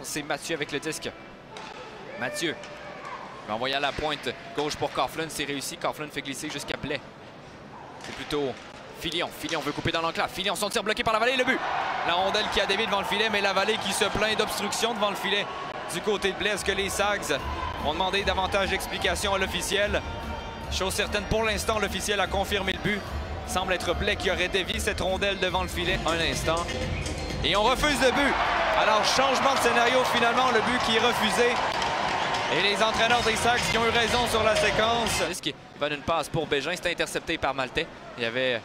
C'est Mathieu avec le disque. Mathieu va envoyer à la pointe gauche pour Coughlin. C'est réussi. Coughlin fait glisser jusqu'à Blais. C'est plutôt Filion. Filion veut couper dans l'enclave. Filion, son tir bloqué par Lavallée. Le but. La rondelle qui a dévié devant le filet, mais Lavallée qui se plaint d'obstruction devant le filet du côté de Blais. Est-ce que les Sags ont demandé davantage d'explications à l'officiel? Chose certaine, pour l'instant, l'officiel a confirmé le but. Semble être Blais qui aurait dévié cette rondelle devant le filet. Un instant. Et on refuse le but. Alors, changement de scénario, finalement, le but qui est refusé. Et les entraîneurs des Sags qui ont eu raison sur la séquence. Ce qui donne une passe pour Bégin, c'est intercepté par Maltais. Il y avait une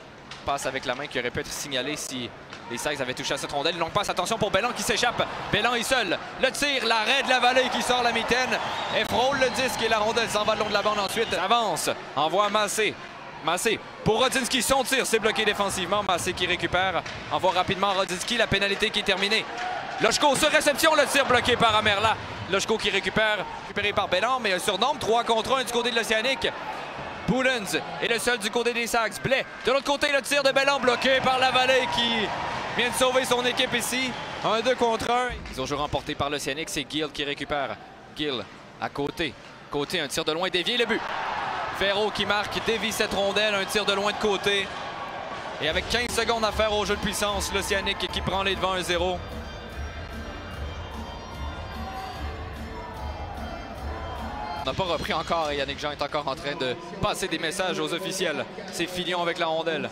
passe avec la main qui aurait pu être signalée si les Sags avaient touché à cette rondelle. Une longue passe, attention pour Belland qui s'échappe. Belland est seul. Le tir, l'arrêt de Lavallée qui sort la mitaine. Et frôle le disque et la rondelle s'en va le long de la bande ensuite. Avance, envoie Massé. Massé pour Rodzinski, son tir, c'est bloqué défensivement. Massé qui récupère, envoie rapidement Rodzinski, la pénalité qui est terminée. Lochko sur réception, le tir bloqué par Amerla. Lochko qui récupéré par Belland, mais un surnombre, 3 contre 1 du côté de l'Océanique. Poulens est le seul du côté des Sags. Blais, de l'autre côté, le tir de Belland bloqué par Lavallée qui vient de sauver son équipe ici. Un 2 contre 1. Ils ont joué remporté par l'Océanique, c'est Gill qui récupère. Gill à côté. Côté, un tir de loin dévié, le but. Ferro qui marque, dévie cette rondelle, un tir de loin de côté. Et avec 15 secondes à faire au jeu de puissance, l'Océanique qui prend les devants 1-0. On n'a pas repris encore et Yannick Jean est encore en train de passer des messages aux officiels. C'est Filion avec la rondelle.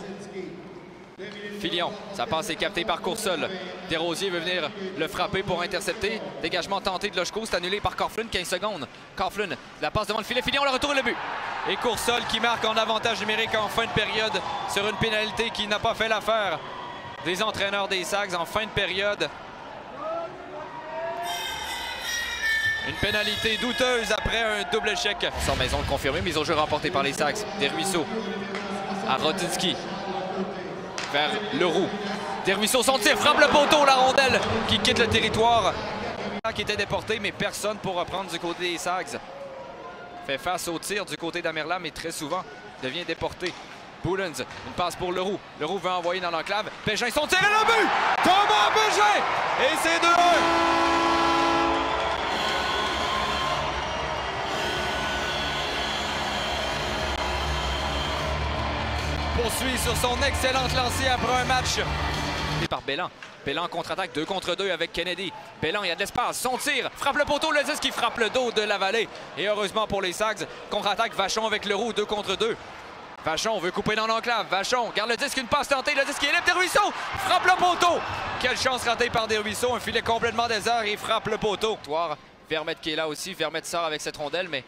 Filion, sa passe est captée par Coursol. Desrosiers veut venir le frapper pour intercepter. Dégagement tenté de Lochko, c'est annulé par Coughlin, 15 secondes. Coughlin, la passe devant le filet, Filion, le retour et le but. Et Coursol qui marque en avantage numérique en fin de période sur une pénalité qui n'a pas fait l'affaire des entraîneurs des Sags en fin de période. Une pénalité douteuse après un double échec. Sans maison le confirmer, mise au jeu remportée par les Sags. Desruisseaux à Rodzinski. Vers Leroux. Desruisseaux, son tir, frappe le poteau, la rondelle qui quitte le territoire. Qui était déporté, mais personne pour reprendre du côté des Sags. Fait face au tir du côté d'Amerla, mais très souvent devient déporté. Poulens, une passe pour Leroux. Leroux veut envoyer dans l'enclave. Bégin, son tir et le but! Thomas Bégin! Et c'est 2-1! Poursuit sur son excellente lancée après un match. Et par Belland. Belland contre-attaque 2 contre 2 avec Kennedy. Belland, il y a de l'espace. Son tir frappe le poteau. Le disque qui frappe le dos de Lavallée. Et heureusement pour les Sags, contre-attaque Vachon avec Leroux 2 contre 2. Vachon veut couper dans l'enclave. Vachon garde le disque, une passe tentée. Le disque qui est libre. Desruisseaux frappe le poteau. Quelle chance ratée par Desruisseaux. Un filet complètement désert et il frappe le poteau. Vermette qui est là aussi. Vermette sort avec cette rondelle, mais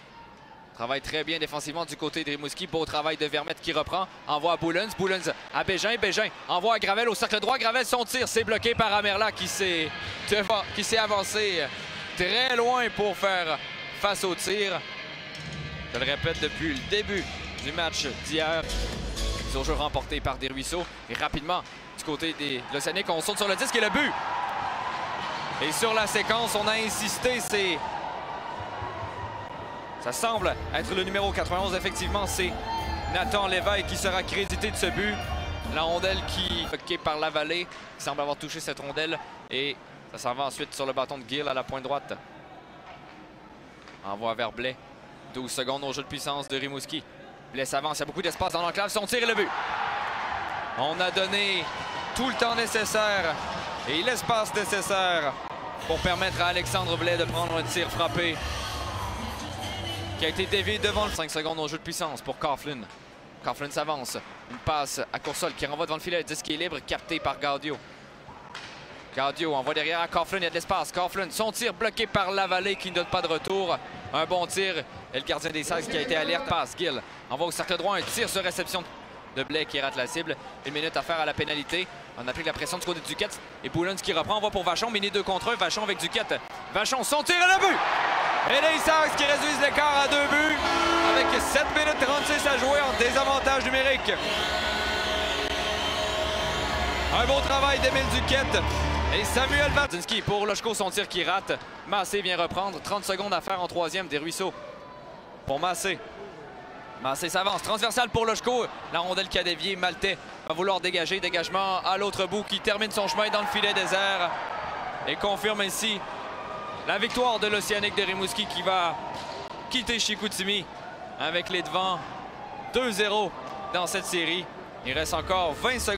travaille très bien défensivement du côté de Rimouski. Beau travail de Vermette qui reprend. Envoie à Poulens. Poulens à Bégin. Bégin envoie à Gravel au cercle droit. Gravel, son tir, c'est bloqué par Amerla qui s'est avancé très loin pour faire face au tir. Je le répète depuis le début du match d'hier. Ils ont jeu remporté par Desruisseaux. Et rapidement, du côté des l'Océanique, on saute sur le disque et le but. Et sur la séquence, on a insisté, ça semble être le numéro 91. Effectivement, c'est Nathan Lévesque qui sera crédité de ce but. La rondelle qui est bloquée par Lavallée, qui semble avoir touché cette rondelle. Et ça s'en va ensuite sur le bâton de Gill à la pointe droite. Envoie vers Blais. 12 secondes au jeu de puissance de Rimouski. Blais s'avance, il y a beaucoup d'espace dans l'enclave. Son tir et le but. On a donné tout le temps nécessaire et l'espace nécessaire pour permettre à Alexandre Blais de prendre un tir frappé qui a été dévié devant le 5 secondes au jeu de puissance pour Coughlin. Coughlin s'avance. Une passe à Coursol qui renvoie devant le filet. Le disque est libre, capté par Gaudio. Gaudio envoie derrière à Coughlin. Il y a de l'espace. Coughlin, son tir bloqué par Lavallée qui ne donne pas de retour. Un bon tir. Et le gardien des Sags qui a été alerte. Passe. Gill envoie au cercle droit. Un tir sur réception de Blais qui rate la cible. 1 minute à faire à la pénalité. On applique la pression du côté de Duquette. Et Poulens qui reprend. On va pour Vachon. Mini 2 contre 1. Vachon avec Duquette. Vachon, son tir et le but! Et les Sags qui réduisent l'écart à 2 buts avec 7 minutes 36 à jouer en désavantage numérique. Un beau travail d'Émile Duquette et Samuel Rodzinski pour Lochko, son tir qui rate. Massé vient reprendre. 30 secondes à faire en troisième. Desruisseaux pour Massé. Massé s'avance. Transversal pour Lochko. La rondelle qui a dévié. Maltais va vouloir dégager. Dégagement à l'autre bout qui termine son chemin dans le filet désert et confirme ainsi La victoire de l'Océanique de Rimouski qui va quitter Chicoutimi avec les devants 2-0 dans cette série. Il reste encore 20 secondes.